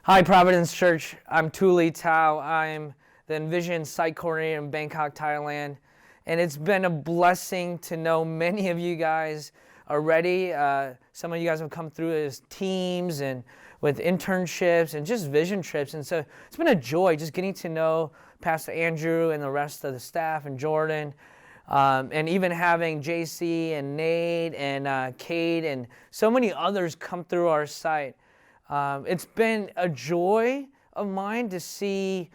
Hi, Providence Church. I'm Tou Lee Thao. I'm the Envision Site Coordinator in Bangkok, Thailand. And it's been a blessing to know many of you guys already. Some of you guys have come through as teams and with internships and just vision trips. And so it's been a joy just getting to know Pastor Andrew and the rest of the staff and Jordan. And even having JC and Nate and Kate and so many others come through our site. It's been a joy of mine to see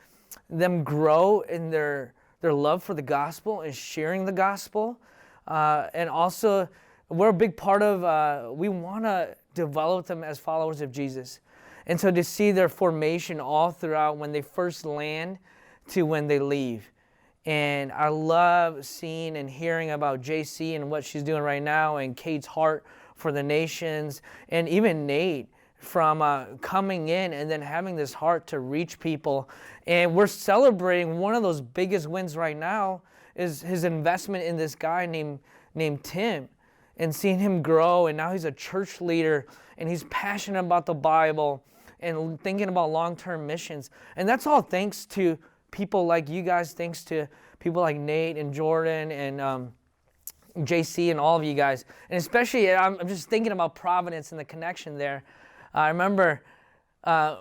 them grow in their love for the gospel and sharing the gospel. And also, we're a big part of, we want to develop them as followers of Jesus. And so to see their formation all throughout when they first land to when they leave. And I love seeing and hearing about JC and what she's doing right now and Kate's heart for the nations and even Nate. From coming in and then having this heart to reach people. And we're celebrating one of those biggest wins right now is his investment in this guy named Tim and seeing him grow. And now he's a church leader and he's passionate about the Bible and thinking about long-term missions. And that's all thanks to people like you guys, thanks to people like Nate and Jordan and JC and all of you guys. And especially, I'm just thinking about Providence and the connection there. I remember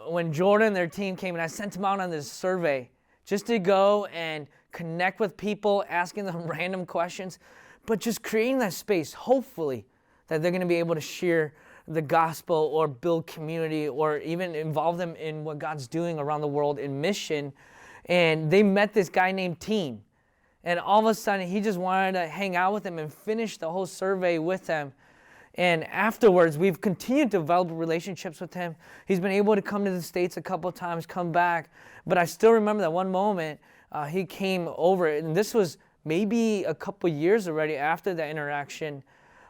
when Jordan and their team came and I sent them out on this survey just to go and connect with people, asking them random questions, but just creating that space, hopefully, that they're going to be able to share the gospel or build community or even involve them in what God's doing around the world in mission. And they met this guy named Teen. And all of a sudden, he just wanted to hang out with them and finish the whole survey with them. And afterwards, we've continued to develop relationships with him. He's been able to come to the States a couple of times, come back. But I still remember that one moment he came over, and this was maybe a couple years already after that interaction.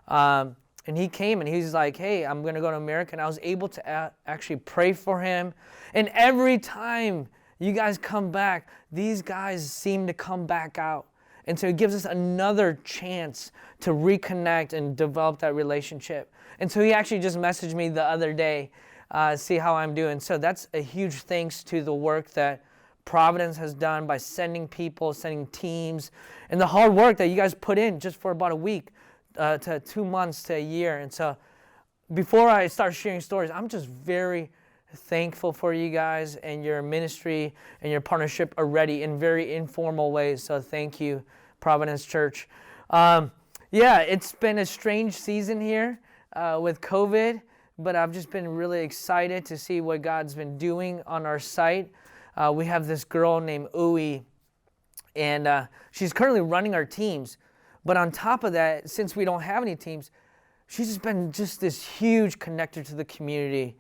And he came and he's like, hey, I'm going to go to America. And I was able to actually pray for him. And every time you guys come back, these guys seem to come back out. And so it gives us another chance to reconnect and develop that relationship. And so he actually just messaged me the other day, see how I'm doing. So that's a huge thanks to the work that Providence has done by sending people, sending teams, and the hard work that you guys put in just for about a week to 2 months to a year. And so before I start sharing stories, I'm just very thankful for you guys and your ministry and your partnership already in very informal ways. So thank you, Providence Church. It's been a strange season here with COVID, but I've just been really excited to see what God's been doing on our site. We have this girl named Uwe, and she's currently running our teams. But on top of that, since we don't have any teams, she's just been just this huge connector to the community.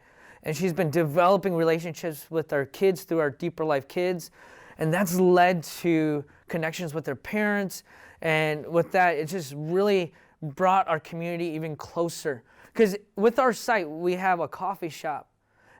And she's been developing relationships with our kids through our Deeper Life Kids. And that's led to connections with their parents. And with that, it just really brought our community even closer. Because with our site, we have a coffee shop.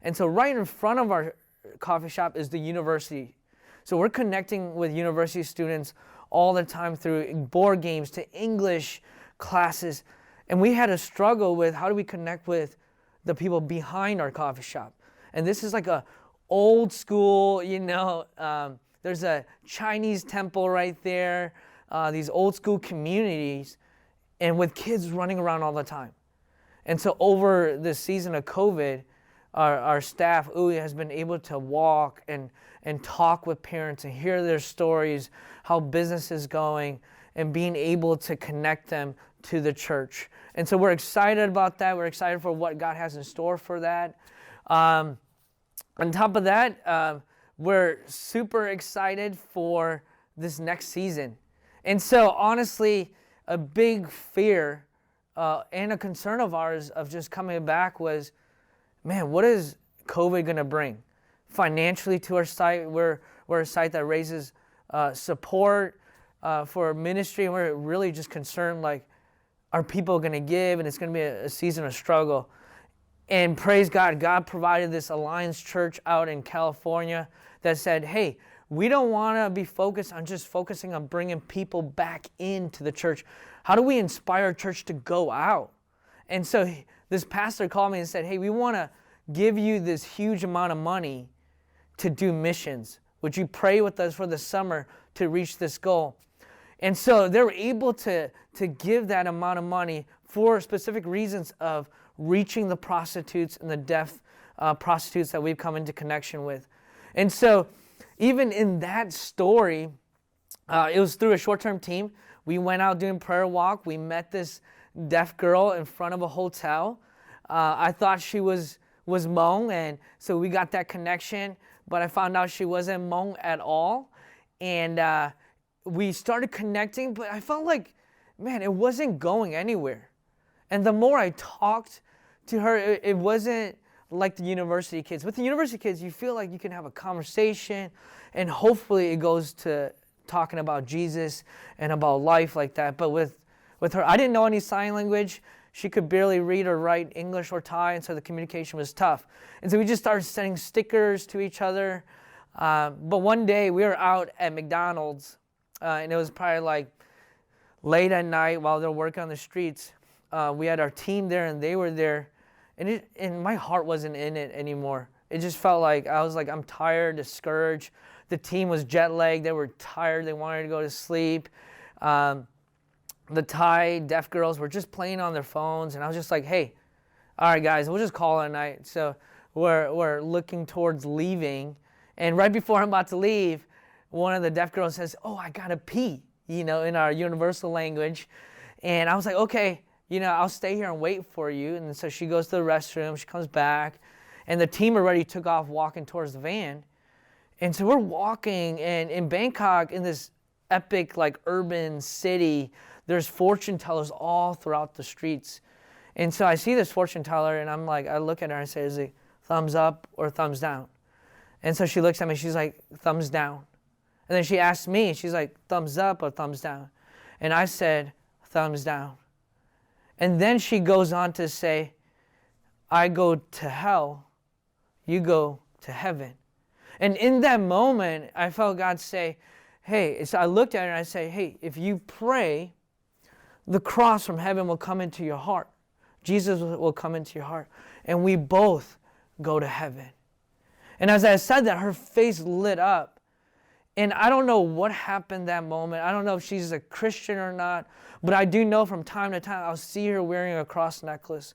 And so right in front of our coffee shop is the university. So we're connecting with university students all the time through board games to English classes. And we had a struggle with how do we connect with the people behind our coffee shop. And this is like a old school, there's a Chinese temple right there, these old school communities, and with kids running around all the time. And so over this season of COVID, our staff, Uwe, has been able to walk and talk with parents and hear their stories, how business is going, and being able to connect them to the church. And so we're excited about that. We're excited for what God has in store for that. On top of that, we're super excited for this next season. And so honestly, a big fear and a concern of ours of just coming back was, man, what is COVID going to bring financially to our site? We're a site that raises support for ministry, and we're really just concerned, like, are people going to give? And it's going to be a season of struggle. And praise God, God provided this Alliance Church out in California that said, hey, we don't want to be focused on just focusing on bringing people back into the church. How do we inspire church to go out? And so this pastor called me and said, hey, we want to give you this huge amount of money to do missions. Would you pray with us for the summer to reach this goal? And so they were able to give that amount of money for specific reasons of reaching the prostitutes and the deaf prostitutes that we've come into connection with. And so even in that story, it was through a short-term team. We went out doing prayer walk. We met this deaf girl in front of a hotel. I thought she was Hmong, and so we got that connection, but I found out she wasn't Hmong at all. And we started connecting, but I felt like, man, it wasn't going anywhere. And the more I talked to her, it wasn't like the university kids. With the university kids, you feel like you can have a conversation, and hopefully it goes to talking about Jesus and about life like that. But with her, I didn't know any sign language. She could barely read or write English or Thai, and so the communication was tough. And so we just started sending stickers to each other. But one day we were out at McDonald's, and it was probably like late at night while they were working on the streets. We had our team there, and they were there, and my heart wasn't in it anymore. It just felt like I'm tired, discouraged. The team was jet lagged. They were tired. They wanted to go to sleep. The Thai deaf girls were just playing on their phones, and I was just like, hey, all right, guys, we'll just call it a night. So we're looking towards leaving, and right before I'm about to leave, one of the deaf girls says, oh, I gotta pee, in our universal language. And I was like, okay, I'll stay here and wait for you. And so she goes to the restroom, she comes back, and the team already took off walking towards the van. And so we're walking, and in Bangkok, in this epic, urban city, there's fortune tellers all throughout the streets. And so I see this fortune teller, and I look at her and say, is it thumbs up or thumbs down? And so she looks at me, she's like, thumbs down. And then she asks me, she's like, thumbs up or thumbs down? And I said, thumbs down. And then she goes on to say, I go to hell, you go to heaven. And in that moment, I felt God say, hey, so I looked at her and I say, hey, if you pray, the cross from heaven will come into your heart. Jesus will come into your heart. And we both go to heaven. And as I said that, her face lit up. And I don't know what happened that moment. I don't know if she's a Christian or not. But I do know from time to time, I'll see her wearing a cross necklace.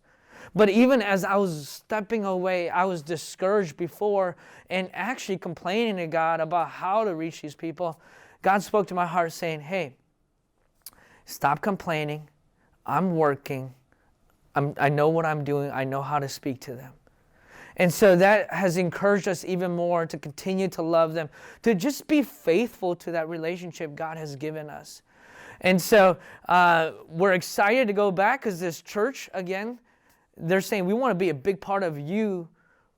But even as I was stepping away, I was discouraged before and actually complaining to God about how to reach these people. God spoke to my heart saying, hey, stop complaining. I'm working. I know what I'm doing. I know how to speak to them. And so that has encouraged us even more to continue to love them, to just be faithful to that relationship God has given us. And so we're excited to go back because this church, again, they're saying we want to be a big part of you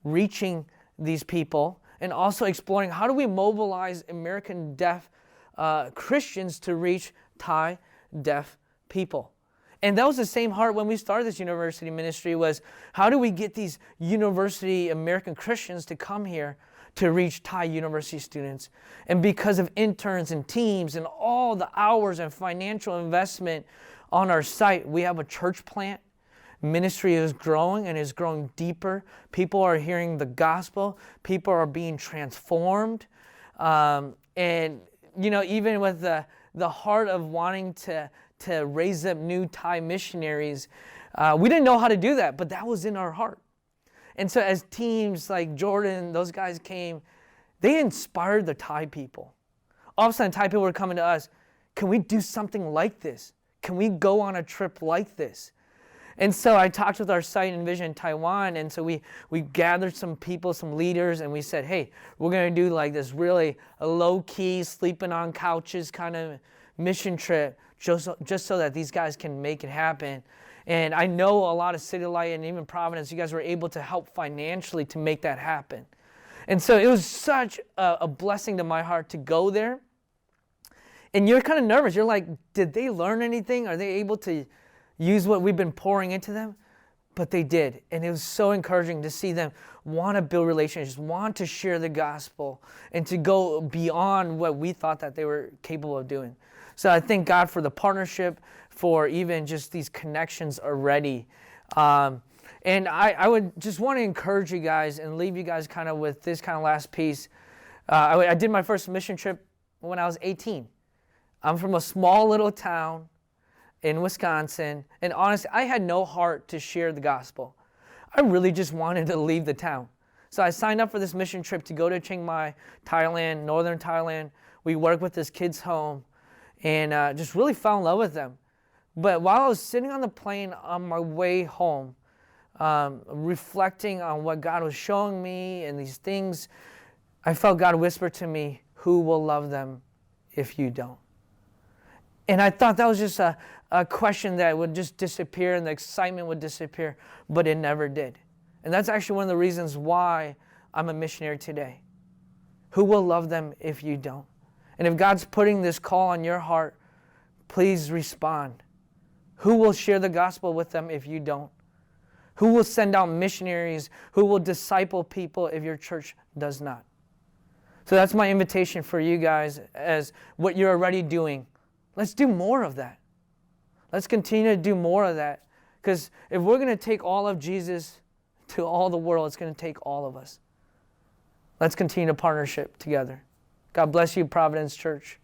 reaching these people and also exploring how do we mobilize American deaf Christians to reach Thai deaf people. And that was the same heart when we started this university ministry was how do we get these university American Christians to come here to reach Thai university students? And because of interns and teams and all the hours and financial investment on our site, we have a church plant. Ministry is growing and is growing deeper. People are hearing the gospel. People are being transformed. And, even with the heart of wanting to raise up new Thai missionaries, we didn't know how to do that, but that was in our heart. And so as teams like Jordan, those guys came, they inspired the Thai people. All of a sudden, Thai people were coming to us, can we do something like this? Can we go on a trip like this? And so I talked with our site and vision in Taiwan, and so we gathered some people, some leaders, and we said, hey, we're going to do this really low-key, sleeping on couches kind of mission trip, just so that these guys can make it happen. And I know a lot of City Light and even Providence, you guys were able to help financially to make that happen. And so it was such a blessing to my heart to go there. And you're kind of nervous. You're like, did they learn anything? Are they able to use what we've been pouring into them? But they did. And it was so encouraging to see them want to build relationships, want to share the gospel, and to go beyond what we thought that they were capable of doing. So I thank God for the partnership, for even just these connections already. And I would just want to encourage you guys and leave you guys kind of with this kind of last piece. I did my first mission trip when I was 18. I'm from a small little town in Wisconsin, and honestly, I had no heart to share the gospel. I really just wanted to leave the town. So I signed up for this mission trip to go to Chiang Mai, Thailand, northern Thailand. We worked with this kid's home and just really fell in love with them. But while I was sitting on the plane on my way home, reflecting on what God was showing me and these things, I felt God whisper to me, "Who will love them if you don't?" And I thought that was just a question that would just disappear and the excitement would disappear, but it never did. And that's actually one of the reasons why I'm a missionary today. Who will love them if you don't? And if God's putting this call on your heart, please respond. Who will share the gospel with them if you don't? Who will send out missionaries? Who will disciple people if your church does not? So that's my invitation for you guys as what you're already doing. Let's do more of that. Let's continue to do more of that. Because if we're going to take all of Jesus to all the world, it's going to take all of us. Let's continue to partnership together. God bless you, Providence Church.